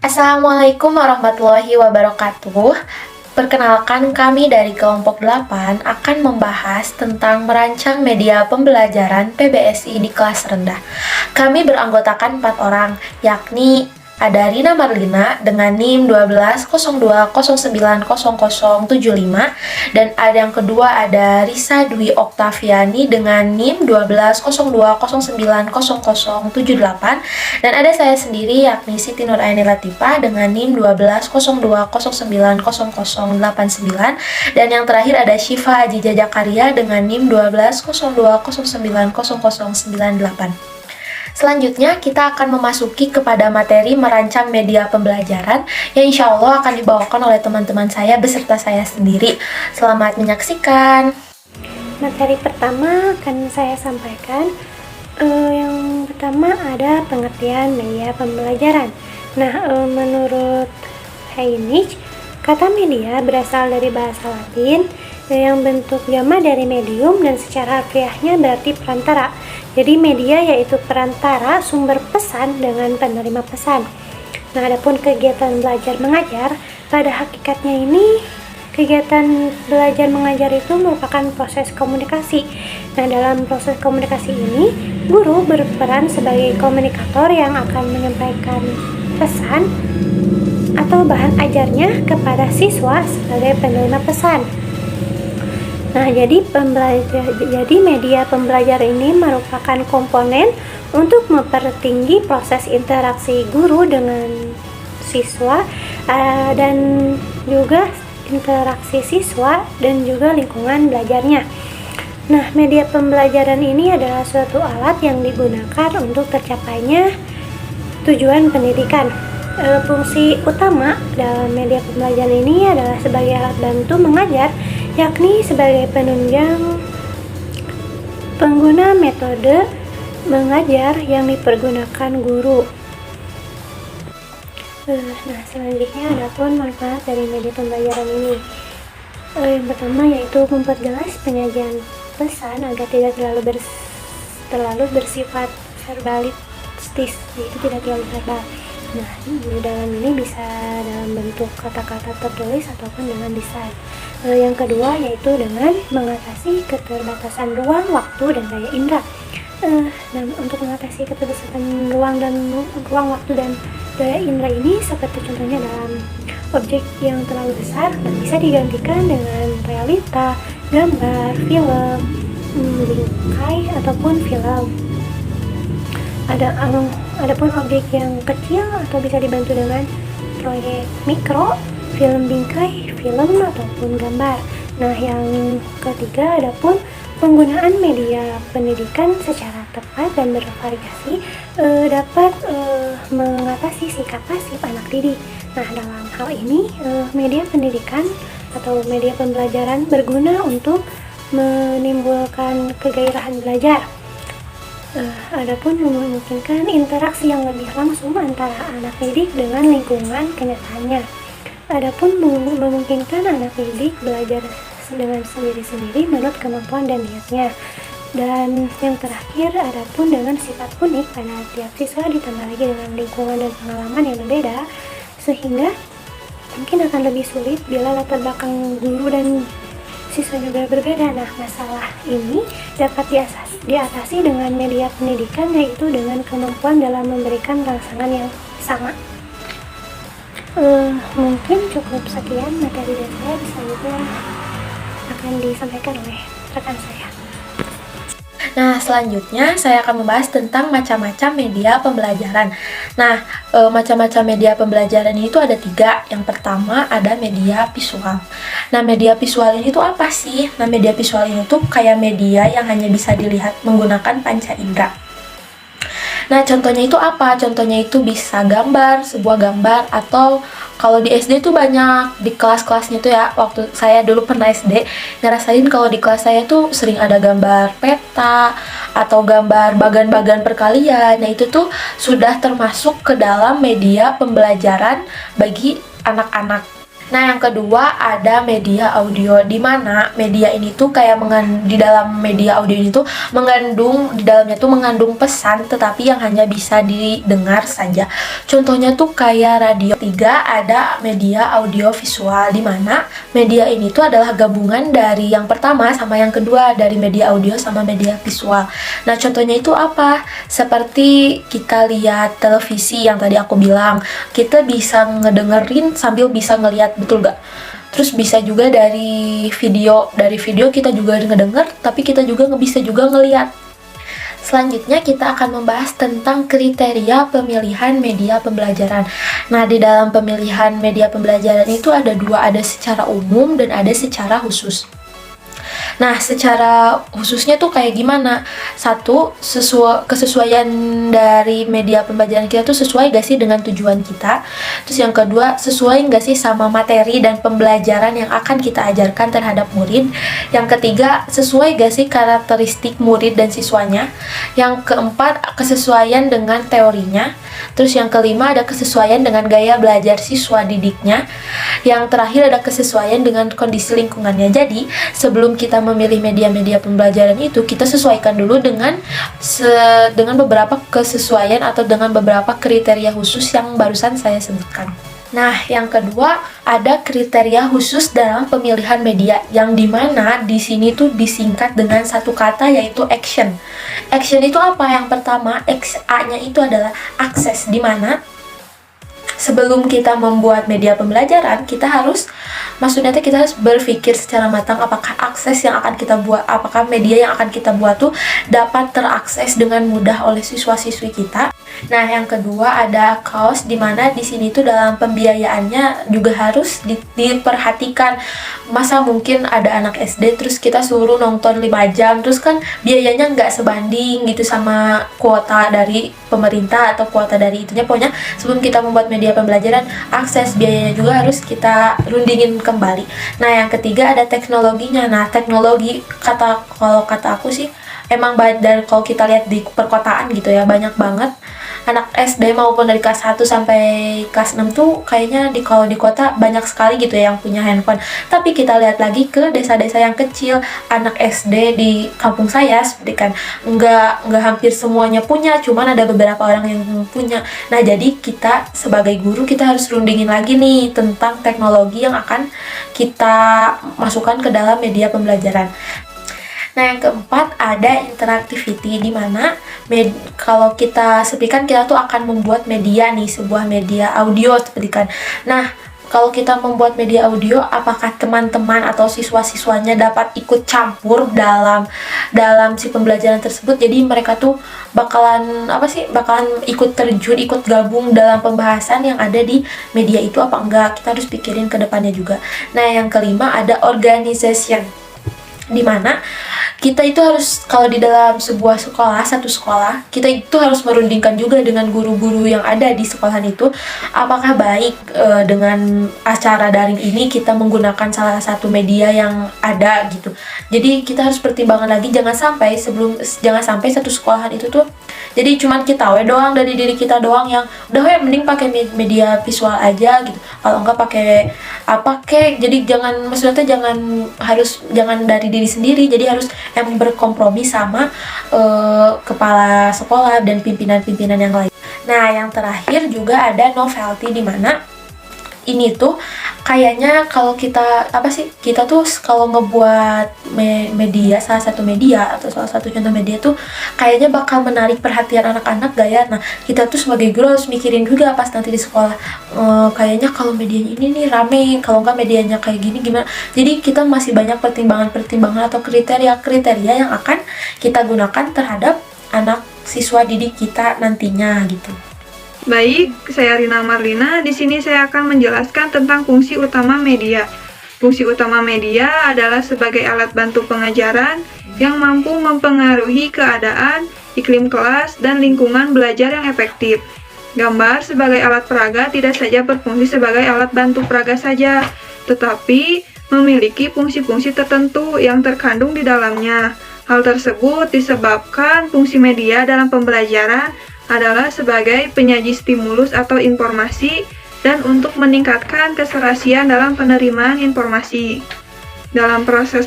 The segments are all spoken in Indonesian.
Assalamualaikum warahmatullahi wabarakatuh. Perkenalkan, kami dari kelompok 8 akan membahas tentang merancang media pembelajaran PBSI di kelas rendah. Kami beranggotakan 4 orang, yakni ada Rina Marlina dengan NIM 1202090075, dan ada yang kedua ada Risa Dwi Oktaviani dengan NIM 1202090078, dan ada saya sendiri yakni Siti Nuraini Latifah dengan NIM 1202090089, dan yang terakhir ada Syifa Ajiza Jakaria dengan NIM 1202090098. Selanjutnya, kita akan memasuki kepada materi merancang media pembelajaran yang insya Allah akan dibawakan oleh teman-teman saya beserta saya sendiri. Selamat menyaksikan. Materi pertama akan saya sampaikan. Yang pertama ada pengertian media pembelajaran. Nah, menurut Heinrich, kata media berasal dari bahasa Latin yang bentuk jama dari medium dan secara harfiahnya berarti perantara. Jadi media yaitu perantara sumber pesan dengan penerima pesan. Nah, adapun kegiatan belajar mengajar, pada hakikatnya ini kegiatan belajar mengajar itu merupakan proses komunikasi. Nah, dalam proses komunikasi ini, guru berperan sebagai komunikator yang akan menyampaikan pesan atau bahan ajarnya kepada siswa sebagai penerima pesan. Nah, jadi media pembelajaran ini merupakan komponen untuk mempertinggi proses interaksi guru dengan siswa dan juga interaksi siswa dan juga lingkungan belajarnya. Nah, media pembelajaran ini adalah suatu alat yang digunakan untuk tercapainya tujuan pendidikan. Fungsi utama dalam media pembelajaran ini adalah sebagai alat bantu mengajar, yakni sebagai penunjang pengguna metode mengajar yang dipergunakan guru. Nah, selanjutnya adapun manfaat dari media pembelajaran ini. Yang pertama yaitu memperjelas penyajian pesan agar tidak terlalu bersifat verbalistis, yaitu tidak terlalu verbal. Nah, di dalam ini bisa dalam bentuk kata-kata tertulis ataupun dengan desain. Yang kedua yaitu dengan mengatasi keterbatasan ruang, waktu, dan daya indera. Dan untuk mengatasi keterbatasan ruang, waktu, dan daya indera ini seperti contohnya dalam objek yang terlalu besar dan bisa digantikan dengan realita, gambar, film, bingkai, ataupun film. Adapun objek yang kecil atau bisa dibantu dengan proyek mikro, film bingkai, film, ataupun gambar. Nah, yang ketiga adapun penggunaan media pendidikan secara tepat dan bervariasi dapat mengatasi sikap pasif anak didik. Nah, dalam hal ini media pendidikan atau media pembelajaran berguna untuk menimbulkan kegairahan belajar. Adapun memungkinkan interaksi yang lebih langsung antara anak didik dengan lingkungan kenyataannya. Adapun memungkinkan anak didik belajar dengan sendiri-sendiri menurut kemampuan dan niatnya. Dan yang terakhir, adapun dengan sifat unik pada tiap siswa ditambah lagi dengan lingkungan dan pengalaman yang berbeda, sehingga mungkin akan lebih sulit bila latar belakang guru dan siswa juga berbeda. Nah, masalah ini dapat diatasi dengan media pendidikan, yaitu dengan kemampuan dalam memberikan rangsangan yang sama. Mungkin cukup sekian materi dari saya. Selanjutnya akan disampaikan oleh rekan saya. Nah, selanjutnya saya akan membahas tentang macam-macam media pembelajaran. Nah, macam-macam media pembelajaran itu ada 3. Yang pertama ada media visual. Nah, media visual ini tuh apa sih? Nah, media visual ini tuh kayak media yang hanya bisa dilihat menggunakan panca indera. Nah, contohnya itu apa? Contohnya itu bisa gambar, sebuah gambar, atau kalau di SD tuh banyak di kelas-kelasnya tuh ya, waktu saya dulu pernah SD, ngerasain kalau di kelas saya tuh sering ada gambar peta atau gambar bagan-bagan perkalian. Nah, itu tuh sudah termasuk ke dalam media pembelajaran bagi anak-anak. Nah, yang kedua ada media audio, di mana media ini tuh kayak di dalam media audio ini tuh di dalamnya tuh mengandung pesan tetapi yang hanya bisa didengar saja. Contohnya tuh kayak radio. Tiga ada media audio visual, di mana media ini tuh adalah gabungan dari yang pertama sama yang kedua, dari media audio sama media visual. Nah, contohnya itu apa? Seperti kita lihat televisi yang tadi aku bilang, kita bisa ngedengerin sambil bisa ngelihat, betul gak? Terus bisa juga dari video kita juga ngedenger, tapi kita juga bisa juga ngelihat. Selanjutnya kita akan membahas tentang kriteria pemilihan media pembelajaran. Nah, di dalam pemilihan media pembelajaran itu ada dua, ada secara umum dan ada secara khusus. Nah, secara khususnya tuh kayak gimana? Satu, kesesuaian dari media pembelajaran kita tuh sesuai gak sih dengan tujuan kita? Terus yang kedua, sesuai gak sih sama materi dan pembelajaran yang akan kita ajarkan terhadap murid? Yang ketiga, sesuai gak sih karakteristik murid dan siswanya? Yang keempat, kesesuaian dengan teorinya. Terus yang kelima, ada kesesuaian dengan gaya belajar siswa didiknya. Yang terakhir, ada kesesuaian dengan kondisi lingkungannya. Jadi, sebelum kita memilih media-media pembelajaran itu, kita sesuaikan dulu dengan beberapa kesesuaian atau dengan beberapa kriteria khusus yang barusan saya sebutkan. Nah, yang kedua ada kriteria khusus dalam pemilihan media, yang dimana di sini tuh disingkat dengan satu kata, yaitu action. Action itu apa? Yang pertama, A-nya itu adalah akses, dimana sebelum kita membuat media pembelajaran, kita harus berpikir secara matang apakah akses yang akan kita buat, apakah media yang akan kita buat tuh dapat terakses dengan mudah oleh siswa-siswi kita. Nah, yang kedua ada cost, dimana di sini tuh dalam pembiayaannya juga harus diperhatikan. Masa mungkin ada anak SD terus kita suruh nonton 5 jam, terus kan biayanya nggak sebanding gitu sama kuota dari pemerintah atau kuota dari itunya. Pokoknya sebelum kita membuat media pembelajaran, akses biayanya juga harus kita rundingin kembali. Nah, yang ketiga ada teknologinya. Nah, teknologi kalau kata aku sih emang dan kalau kita lihat di perkotaan gitu ya, banyak banget anak SD maupun dari kelas 1 sampai kelas 6 tuh kayaknya kalau di kota banyak sekali gitu ya yang punya handphone. Tapi kita lihat lagi ke desa-desa yang kecil, anak SD di kampung saya seperti kan nggak hampir semuanya punya, cuman ada beberapa orang yang punya. Nah, jadi kita sebagai guru kita harus rundingin lagi nih tentang teknologi yang akan kita masukkan ke dalam media pembelajaran. Nah, yang keempat ada interactivity, di mana kalau kita seperti kan kita tuh akan membuat media nih, sebuah media audio seperti kan. Nah, kalau kita membuat media audio, apakah teman-teman atau siswa-siswanya dapat ikut campur dalam si pembelajaran tersebut? Jadi mereka tuh bakalan ikut terjun, ikut gabung dalam pembahasan yang ada di media itu apa enggak? Kita harus pikirin ke depannya juga. Nah, yang kelima ada organization, di mana kita itu harus, kalau di dalam satu sekolah, kita itu harus merundingkan juga dengan guru-guru yang ada di sekolahan itu, apakah baik dengan acara daring ini kita menggunakan salah satu media yang ada gitu. Jadi kita harus pertimbangkan lagi, jangan sampai satu sekolahan itu tuh jadi cuman kita doang, dari diri kita doang yang udah mending pakai media visual aja gitu, kalau enggak pakai apa kek. Jadi jangan dari diri sendiri, jadi harus emang berkompromi sama kepala sekolah dan pimpinan-pimpinan yang lain. Nah, yang terakhir juga ada novelty, di mana ini tuh kayaknya kalau kita tuh kalau ngebuat media, salah satu contoh media tuh kayaknya bakal menarik perhatian anak-anak gaya. Nah, kita tuh sebagai guru harus mikirin juga pas nanti di sekolah, kayaknya kalau medianya ini nih rame, kalau nggak medianya kayak gini gimana. Jadi kita masih banyak pertimbangan atau kriteria yang akan kita gunakan terhadap anak siswa didik kita nantinya gitu. Baik, saya Rina Marlina. Di sini saya akan menjelaskan tentang fungsi utama media. Fungsi utama media adalah sebagai alat bantu pengajaran yang mampu mempengaruhi keadaan, iklim kelas, dan lingkungan belajar yang efektif. Gambar sebagai alat peraga tidak saja berfungsi sebagai alat bantu peraga saja, tetapi memiliki fungsi-fungsi tertentu yang terkandung di dalamnya. Hal tersebut disebabkan fungsi media dalam pembelajaran adalah sebagai penyaji stimulus atau informasi dan untuk meningkatkan keserasian dalam penerimaan informasi. Dalam proses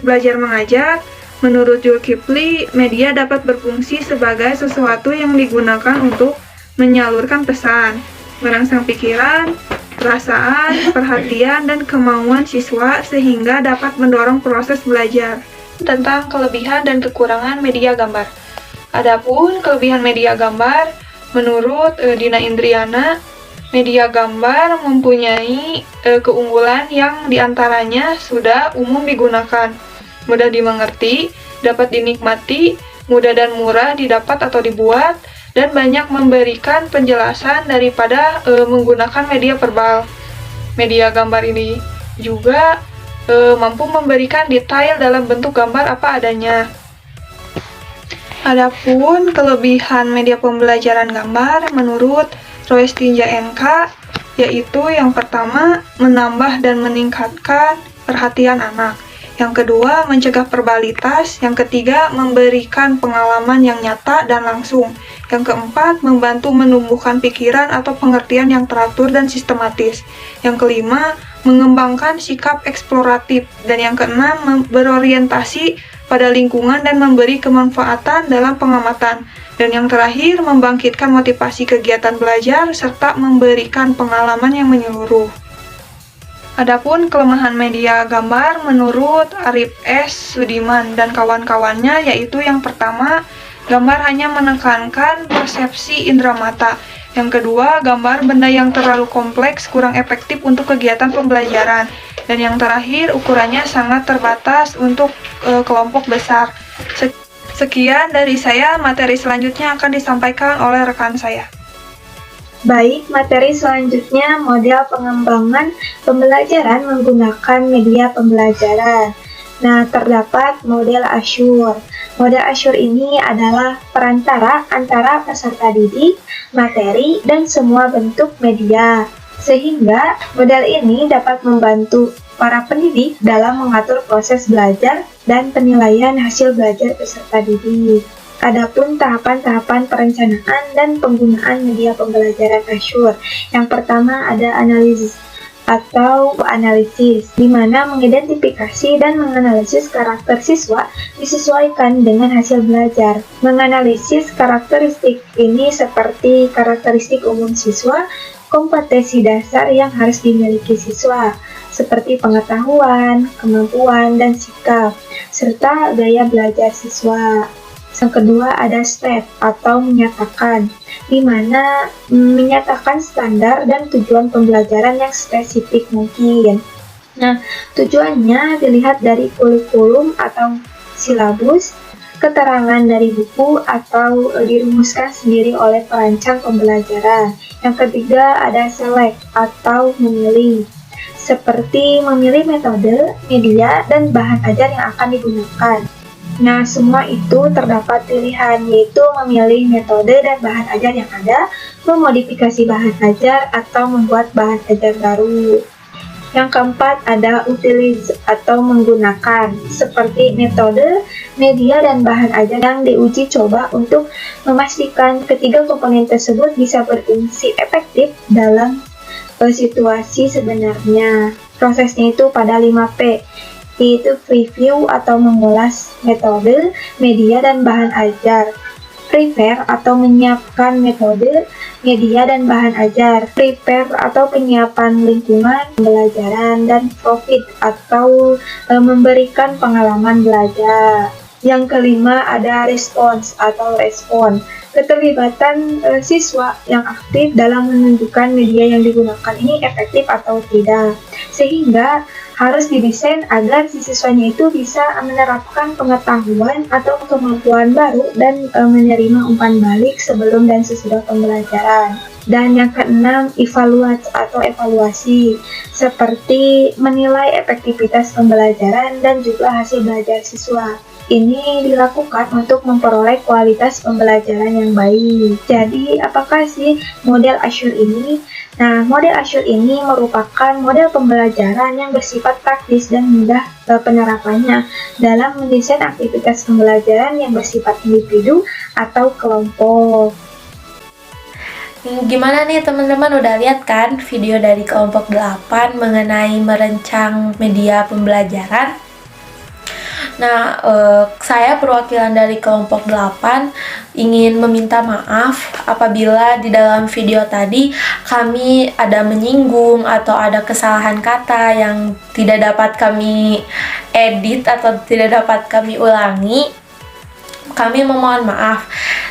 belajar mengajar, menurut Zulkifli, media dapat berfungsi sebagai sesuatu yang digunakan untuk menyalurkan pesan, merangsang pikiran, perasaan, perhatian, dan kemauan siswa sehingga dapat mendorong proses belajar. Tentang kelebihan dan kekurangan media gambar. Adapun kelebihan media gambar, menurut Dina Indriana, media gambar mempunyai keunggulan yang diantaranya sudah umum digunakan, mudah dimengerti, dapat dinikmati, mudah dan murah didapat atau dibuat, dan banyak memberikan penjelasan daripada menggunakan media verbal. Media gambar ini juga mampu memberikan detail dalam bentuk gambar apa adanya. Adapun kelebihan media pembelajaran gambar menurut Roestinja NK, yaitu yang pertama, menambah dan meningkatkan perhatian anak. Yang kedua, mencegah verbalitas. Yang ketiga, memberikan pengalaman yang nyata dan langsung. Yang keempat, membantu menumbuhkan pikiran atau pengertian yang teratur dan sistematis. Yang kelima, mengembangkan sikap eksploratif. Dan yang keenam, berorientasi pada lingkungan dan memberi kemanfaatan dalam pengamatan. Dan yang terakhir, membangkitkan motivasi kegiatan belajar serta memberikan pengalaman yang menyeluruh. Adapun kelemahan media gambar menurut Arif S. Sudiman dan kawan-kawannya, yaitu yang pertama, gambar hanya menekankan persepsi indera mata. Yang kedua, gambar benda yang terlalu kompleks kurang efektif untuk kegiatan pembelajaran. Dan yang terakhir, ukurannya sangat terbatas untuk kelompok besar. Sekian dari saya, materi selanjutnya akan disampaikan oleh rekan saya. Baik, materi selanjutnya model pengembangan pembelajaran menggunakan media pembelajaran. Nah, terdapat model Asyur. Model Asyur ini adalah perantara antara peserta didik, materi, dan semua bentuk media. Sehingga model ini dapat membantu para pendidik dalam mengatur proses belajar dan penilaian hasil belajar peserta didik. Adapun tahapan-tahapan perencanaan dan penggunaan media pembelajaran Asyur. Yang pertama ada analisis atau analisis, di mana mengidentifikasi dan menganalisis karakter siswa disesuaikan dengan hasil belajar. Menganalisis karakteristik ini seperti karakteristik umum siswa, kompetensi dasar yang harus dimiliki siswa, seperti pengetahuan, kemampuan, dan sikap, serta gaya belajar siswa. Yang kedua ada step atau menyatakan, di mana menyatakan standar dan tujuan pembelajaran yang spesifik mungkin. Nah, tujuannya dilihat dari kurikulum atau silabus, keterangan dari buku, atau dirumuskan sendiri oleh perancang pembelajaran. Yang ketiga ada select atau memilih, seperti memilih metode, media, dan bahan ajar yang akan digunakan. Nah, semua itu terdapat pilihan, yaitu memilih metode dan bahan ajar yang ada, memodifikasi bahan ajar, atau membuat bahan ajar baru. Yang keempat ada utilize atau menggunakan, seperti metode, media, dan bahan ajar yang diuji coba untuk memastikan ketiga komponen tersebut bisa berfungsi efektif dalam situasi sebenarnya. Prosesnya itu pada 5P, yaitu preview atau mengulas metode, media, dan bahan ajar. Prepare atau menyiapkan metode, media, dan bahan ajar. Prepare atau penyiapan lingkungan pembelajaran, dan profit atau memberikan pengalaman belajar. Yang kelima ada response atau respon. Keterlibatan siswa yang aktif dalam menunjukkan media yang digunakan ini efektif atau tidak. Sehingga harus didesain agar si siswanya itu bisa menerapkan pengetahuan atau kemampuan baru dan menerima umpan balik sebelum dan sesudah pembelajaran. Dan yang keenam, evaluasi, seperti menilai efektivitas pembelajaran dan juga hasil belajar siswa. Ini dilakukan untuk memperoleh kualitas pembelajaran yang baik. Jadi, apakah sih model Asyur ini? Nah, model Asyur ini merupakan model pembelajaran yang bersifat praktis dan mudah penerapannya dalam mendesain aktivitas pembelajaran yang bersifat individu atau kelompok. Gimana nih teman-teman, udah lihat kan video dari kelompok 8 mengenai merancang media pembelajaran? Nah, saya perwakilan dari kelompok 8 ingin meminta maaf apabila di dalam video tadi kami ada menyinggung atau ada kesalahan kata yang tidak dapat kami edit atau tidak dapat kami ulangi. Kami memohon maaf.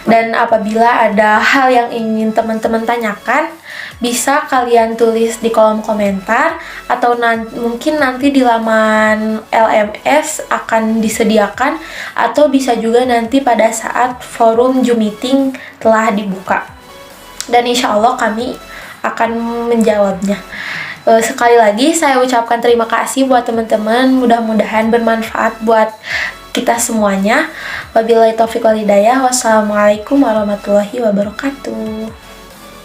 Dan apabila ada hal yang ingin teman-teman tanyakan, bisa kalian tulis di kolom komentar atau mungkin nanti di laman LMS akan disediakan, atau bisa juga nanti pada saat forum Zoom meeting telah dibuka. Dan insya Allah kami akan menjawabnya. Sekali lagi saya ucapkan terima kasih buat teman-teman, mudah-mudahan bermanfaat buat kita semuanya. Wabillahi taufiq wal hidayah. Wassalamualaikum warahmatullahi wabarakatuh.